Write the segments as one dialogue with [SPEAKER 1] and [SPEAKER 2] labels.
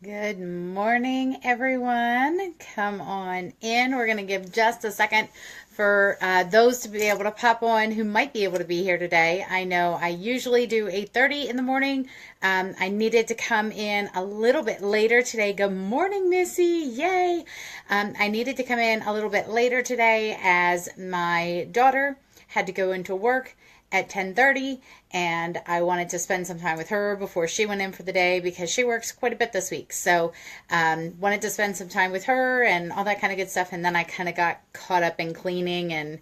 [SPEAKER 1] Good morning, everyone. Come on in. We're going to give just a second for those to be able to pop on who might be able to be here today. I know I usually do 8:30 in the morning. I needed to come in a little bit later today. Good morning, Missy. Yay. I needed to come in a little bit later today as my daughter had to go into work at 10:30, and I wanted to spend some time with her before she went in for the day because she works quite a bit this week. So wanted to spend some time with her and all that kind of good stuff, and then I kind of got caught up in cleaning and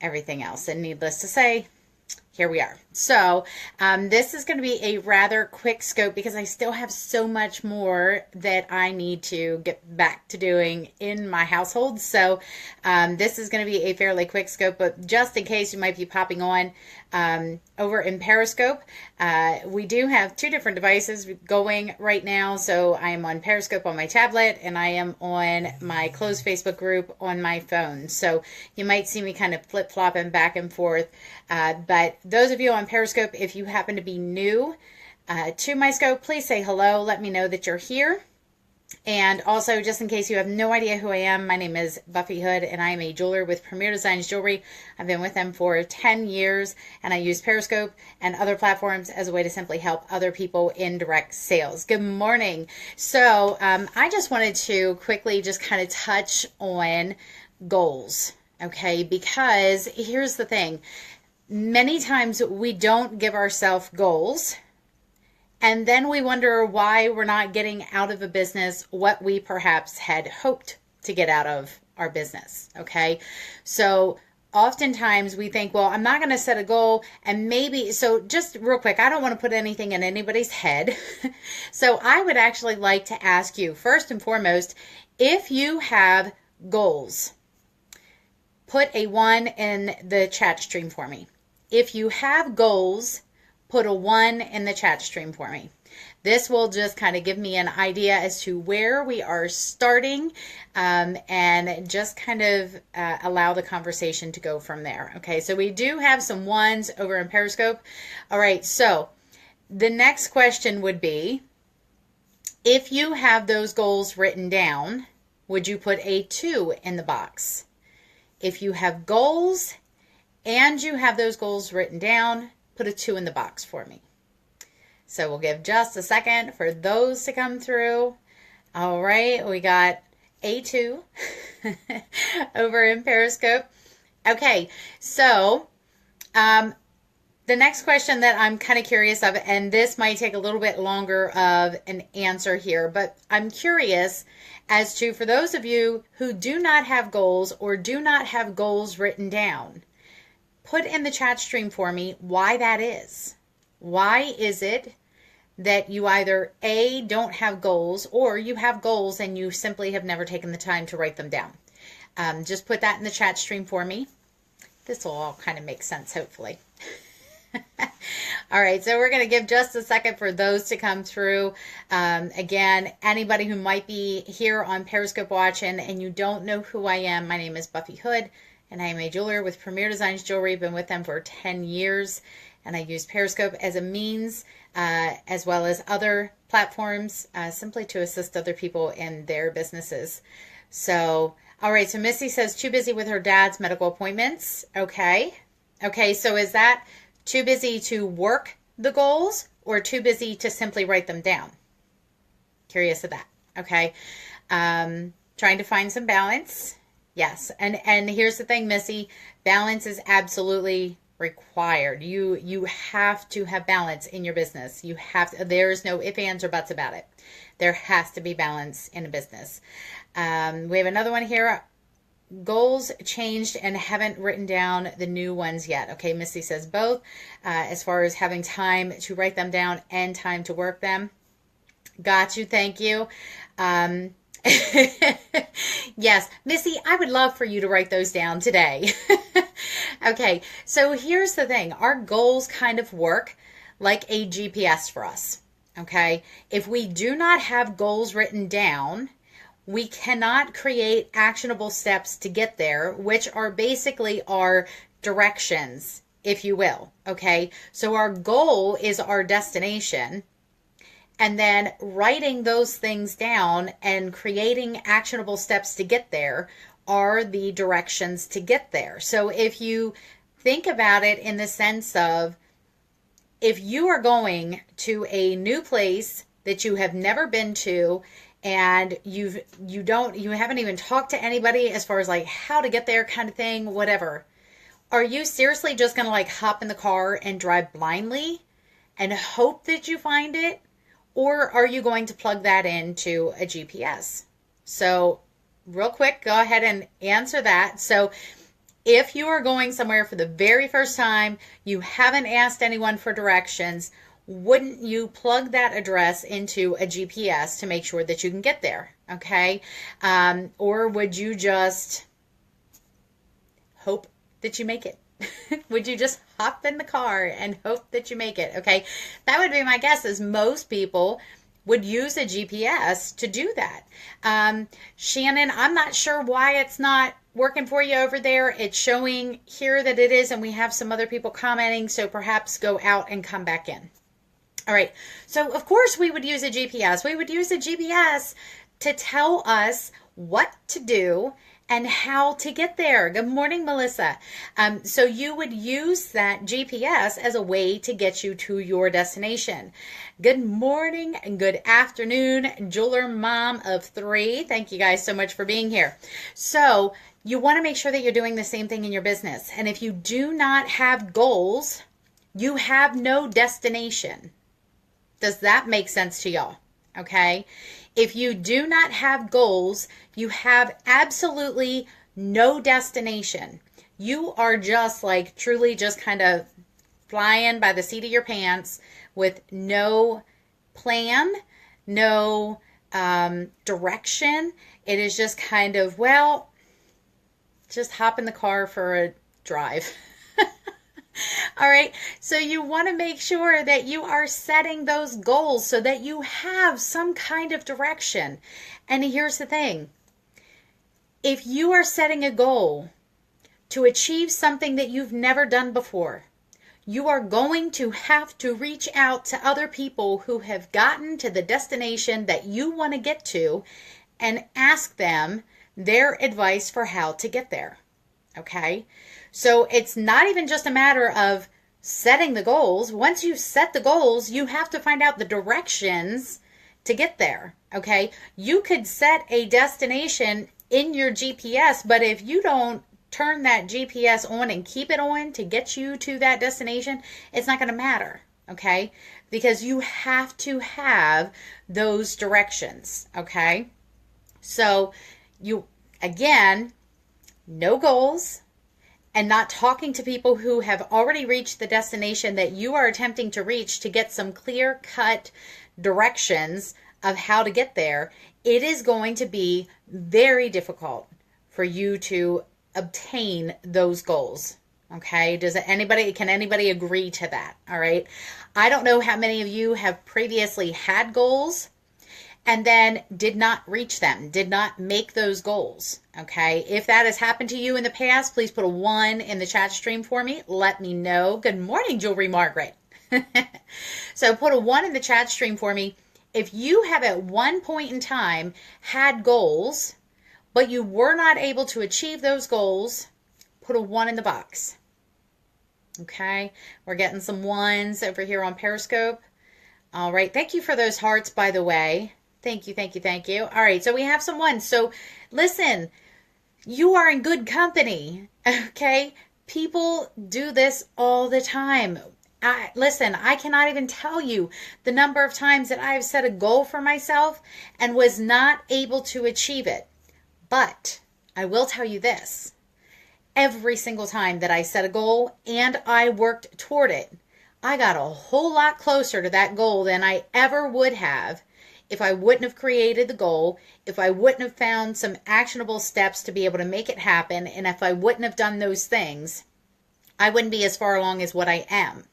[SPEAKER 1] everything else. And needless to say, here we are. So this is going to be a rather quick scope because I still have so much more that I need to get back to doing in my household. So this is going to be a fairly quick scope, but just in case you might be popping on over in Periscope, we do have two different devices going right now. So I am on Periscope on my tablet and I am on my closed Facebook group on my phone. So you might see me kind of flip-flopping back and forth. But those of you on Periscope, if you happen to be new to my scope, please say hello. Let me know that you're here. And also, just in case you have no idea who I am, my name is Buffy Hood, and I am a jeweler with Premier Designs Jewelry. I've been with them for 10 years, and I use Periscope and other platforms as a way to simply help other people in direct sales. Good morning. So I just wanted to quickly just kind of touch on goals, okay? Because here's the thing. Many times we don't give ourselves goals, and then we wonder why we're not getting out of a business what we perhaps had hoped to get out of our business, okay? So oftentimes we think, well, I'm not going to set a goal, and maybe, so just real quick, I don't want to put anything in anybody's head. So I would actually like to ask you, first and foremost, if you have goals, put a 1 in the chat stream for me. If you have goals, put a 1 in the chat stream for me. This will just kind of give me an idea as to where we are starting and just kind of allow the conversation to go from there. Okay, so we do have some 1s over in Periscope. All right, so the next question would be, if you have those goals written down, would you put a 2 in the box? If you have goals and you have those goals written down, put a 2 in the box for me. So we'll give just a second for those to come through. All right, we got A2 over in Periscope. Okay, so the next question that I'm kind of curious of, and this might take a little bit longer of an answer here, but I'm curious as to, for those of you who do not have goals or do not have goals written down, put in the chat stream for me why that is. Why is it that you either A, don't have goals, or you have goals and you simply have never taken the time to write them down? Just put that in the chat stream for me. This will all kind of make sense, hopefully. All right, so we're going to give just a second for those to come through. Again, anybody who might be here on Periscope watching and you don't know who I am, my name is Buffy Hood, and I am a jeweler with Premier Designs Jewelry. Been with them for 10 years, and I use Periscope as a means, as well as other platforms, simply to assist other people in their businesses. So, all right, so Missy says too busy with her dad's medical appointments. Okay, so is that too busy to work the goals or too busy to simply write them down? Curious of that. Okay, trying to find some balance. Yes, and here's the thing, Missy, balance is absolutely required. You have to have balance in your business. You have to, there is no ifs, ands, or buts about it. There has to be balance in a business. We have another one here. Goals changed and haven't written down the new ones yet. Okay, Missy says both, as far as having time to write them down and time to work them. Got you, thank you. Yes, Missy, I would love for you to write those down today. Okay, so here's the thing. Our goals kind of work like a GPS for us. Okay, if we do not have goals written down, we cannot create actionable steps to get there, which are basically our directions, if you will. Okay, so our goal is our destination. and then writing those things down and creating actionable steps to get there are the directions to get there. So if you think about it in the sense of, if you are going to a new place that you have never been to, and you haven't even talked to anybody as far as like how to get there kind of thing, whatever, are you seriously just going to like hop in the car and drive blindly and hope that you find it? Or are you going to plug that into a GPS? So real quick, go ahead and answer that. So if you are going somewhere for the very first time, you haven't asked anyone for directions, wouldn't you plug that address into a GPS to make sure that you can get there? Okay. Or would you just hope that you make it? Would you just hop in the car and hope that you make it? Okay. That would be my guess, is most people would use a GPS to do that. Shannon, I'm not sure why it's not working for you over there. It's showing here that it is, and we have some other people commenting, so perhaps go out and come back in. All right, so of course we would use a GPS. We would use a GPS to tell us what to do and how to get there. Good morning, Melissa. So you would use that GPS as a way to get you to your destination. Good morning and good afternoon, jeweler mom of 3. Thank you guys so much for being here. So you want to make sure that you're doing the same thing in your business. And if you do not have goals, you have no destination. Does that make sense to y'all? Okay. If you do not have goals, you have absolutely no destination. You are just like truly just kind of flying by the seat of your pants with no plan, no direction. It is just kind of, well, just hop in the car for a drive. All right. So you want to make sure that you are setting those goals so that you have some kind of direction. And here's the thing. If you are setting a goal to achieve something that you've never done before, you are going to have to reach out to other people who have gotten to the destination that you want to get to and ask them their advice for how to get there. Okay? So it's not even just a matter of setting the goals. Once you set the goals, you have to find out the directions to get there. Okay? You could set a destination in your GPS, but if you don't turn that GPS on and keep it on to get you to that destination, it's not going to matter. Okay? Because you have to have those directions. Okay? So you, again, no goals, and not talking to people who have already reached the destination that you are attempting to reach to get some clear-cut directions of how to get there, it is going to be very difficult for you to obtain those goals. Okay? Can anybody agree to that? All right. I don't know how many of you have previously had goals and then did not reach them, did not make those goals. Okay? If that has happened to you in the past, please put a 1 in the chat stream for me. Let me know. Good morning, Jewelry Margaret. So put a 1 in the chat stream for me. If you have at one point in time had goals, but you were not able to achieve those goals, put a 1 in the box. Okay? We're getting some 1s over here on Periscope. All right. Thank you for those hearts, by the way. Thank you, thank you, thank you. All right, so we have some 1s. So listen, you are in good company, okay? People do this all the time. Listen, I cannot even tell you the number of times that I have set a goal for myself and was not able to achieve it. But I will tell you this. Every single time that I set a goal and I worked toward it, I got a whole lot closer to that goal than I ever would have if I wouldn't have created the goal, if I wouldn't have found some actionable steps to be able to make it happen, and if I wouldn't have done those things, I wouldn't be as far along as what I am.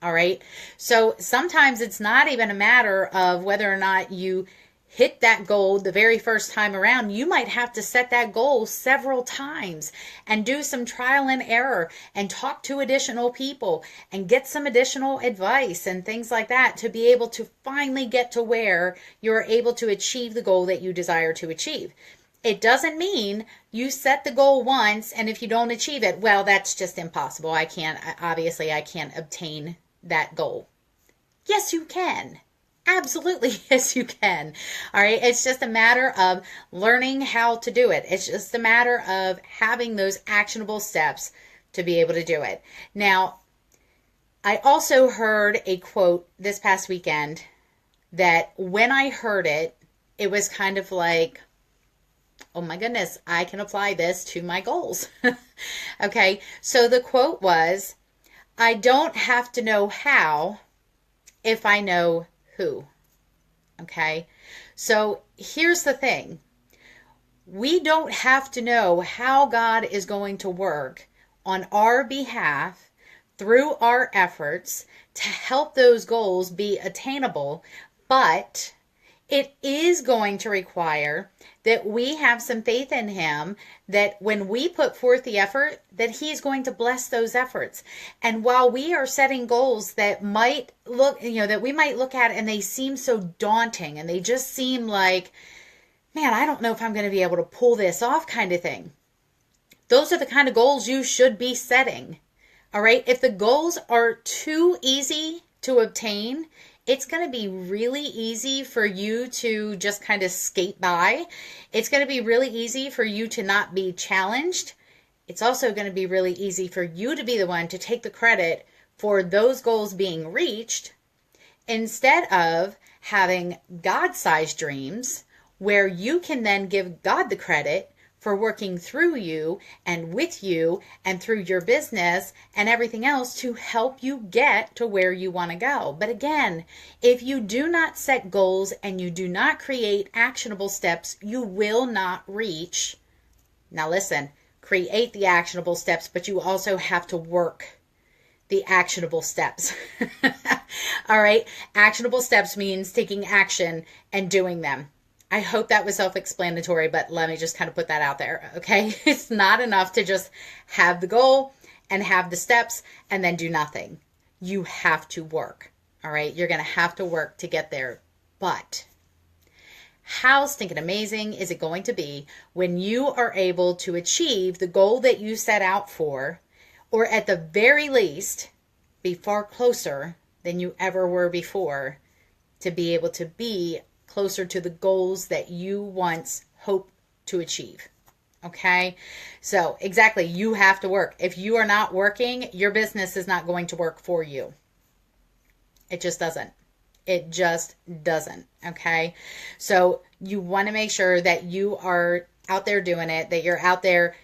[SPEAKER 1] All right? So sometimes it's not even a matter of whether or not you hit that goal the very first time around. You might have to set that goal several times and do some trial and error and talk to additional people and get some additional advice and things like that to be able to finally get to where you're able to achieve the goal that you desire to achieve. It doesn't mean you set the goal once and if you don't achieve it, well, that's just impossible. I can't obtain that goal. Yes, you can. Absolutely, yes, you can. All right. It's just a matter of learning how to do it. It's just a matter of having those actionable steps to be able to do it. Now, I also heard a quote this past weekend that when I heard it, it was kind of like, oh my goodness, I can apply this to my goals. Okay. So the quote was, I don't have to know how if I know who. Okay. So here's the thing. We don't have to know how God is going to work on our behalf through our efforts to help those goals be attainable, but it is going to require that we have some faith in Him, that when we put forth the effort, that He is going to bless those efforts. And while we are setting goals that might look, that we might look at and they seem so daunting and they just seem like, man, I don't know if I'm going to be able to pull this off kind of thing. Those are the kind of goals you should be setting. All right. If the goals are too easy to obtain, it's going to be really easy for you to just kind of skate by. It's going to be really easy for you to not be challenged. It's also going to be really easy for you to be the one to take the credit for those goals being reached instead of having God-sized dreams where you can then give God the credit for working through you and with you and through your business and everything else to help you get to where you want to go. But again, if you do not set goals and you do not create actionable steps, you will not reach. Now listen, create the actionable steps, but you also have to work the actionable steps. All right. Actionable steps means taking action and doing them. I hope that was self-explanatory, but let me just kind of put that out there, okay? It's not enough to just have the goal and have the steps and then do nothing. You have to work, all right? You're going to have to work to get there. But how stinking amazing is it going to be when you are able to achieve the goal that you set out for, or at the very least, be far closer than you ever were before to be able to be closer to the goals that you once hoped to achieve. Okay? So exactly, you have to work. If you are not working, your business is not going to work for you. It just doesn't. It just doesn't. Okay? So you want to make sure that you are out there doing it, that you're out there,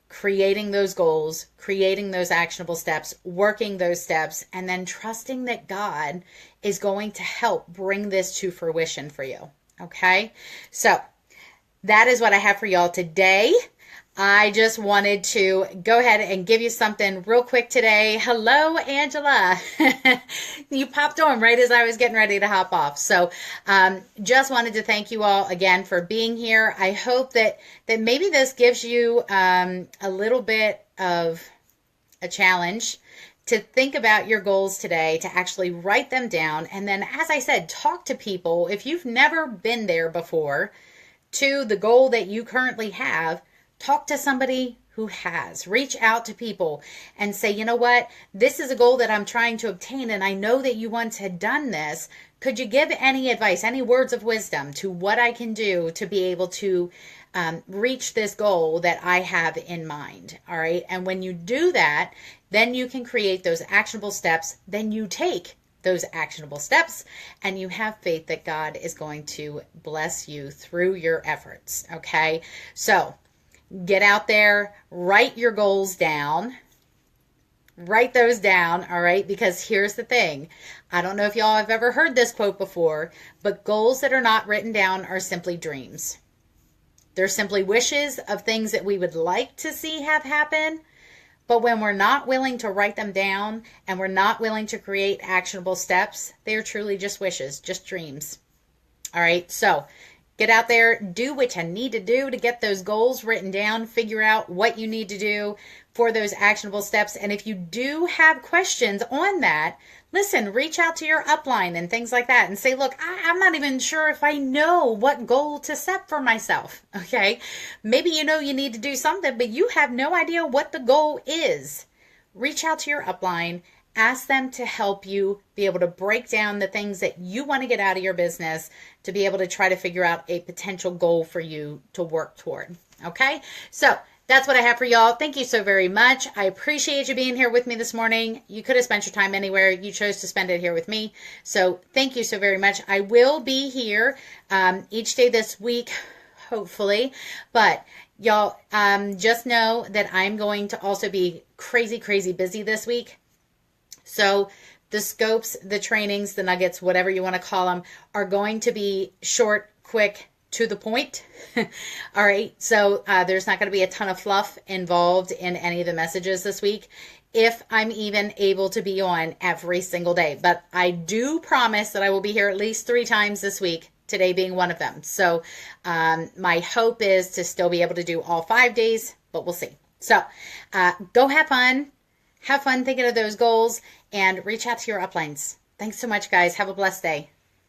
[SPEAKER 1] creating those goals, creating those actionable steps, working those steps, and then trusting that God is going to help bring this to fruition for you. Okay? So that is what I have for y'all today. I just wanted to go ahead and give you something real quick today. Hello, Angela. You popped on right as I was getting ready to hop off. So just wanted to thank you all again for being here. I hope that maybe this gives you a little bit of a challenge to think about your goals today, to actually write them down. And then, as I said, talk to people. If you've never been there before to the goal that you currently have, talk to somebody who has. Reach out to people and say, you know what, this is a goal that I'm trying to obtain, and I know that you once had done this. Could you give any advice, any words of wisdom to what I can do to be able to reach this goal that I have in mind? All right. And when you do that, then you can create those actionable steps. Then you take those actionable steps and you have faith that God is going to bless you through your efforts. Okay. So get out there, write your goals down, write those down, all right? Because here's the thing. I don't know if y'all have ever heard this quote before, but goals that are not written down are simply dreams. They're simply wishes of things that we would like to see have happen. But when we're not willing to write them down and we're not willing to create actionable steps, they are truly just wishes, just dreams. All right. So get out there, do what you need to do to get those goals written down, figure out what you need to do for those actionable steps. And if you do have questions on that, listen, reach out to your upline and things like that and say, look, I'm not even sure if I know what goal to set for myself. Okay. Maybe you know you need to do something, but you have no idea what the goal is. Reach out to your upline. Ask them to help you be able to break down the things that you want to get out of your business to be able to try to figure out a potential goal for you to work toward. Okay. So that's what I have for y'all. Thank you so very much. I appreciate you being here with me this morning. You could have spent your time anywhere. You chose to spend it here with me. So thank you so very much. I will be here each day this week, hopefully. But y'all just know that I'm going to also be crazy, crazy busy this week. So the scopes, the trainings, the nuggets, whatever you want to call them, are going to be short, quick, to the point. All right. So there's not going to be a ton of fluff involved in any of the messages this week, if I'm even able to be on every single day. But I do promise that I will be here at least 3 times this week, today being one of them. So my hope is to still be able to do all 5 days, but we'll see. So go have fun. Have fun thinking of those goals and reach out to your uplines. Thanks so much, guys. Have a blessed day.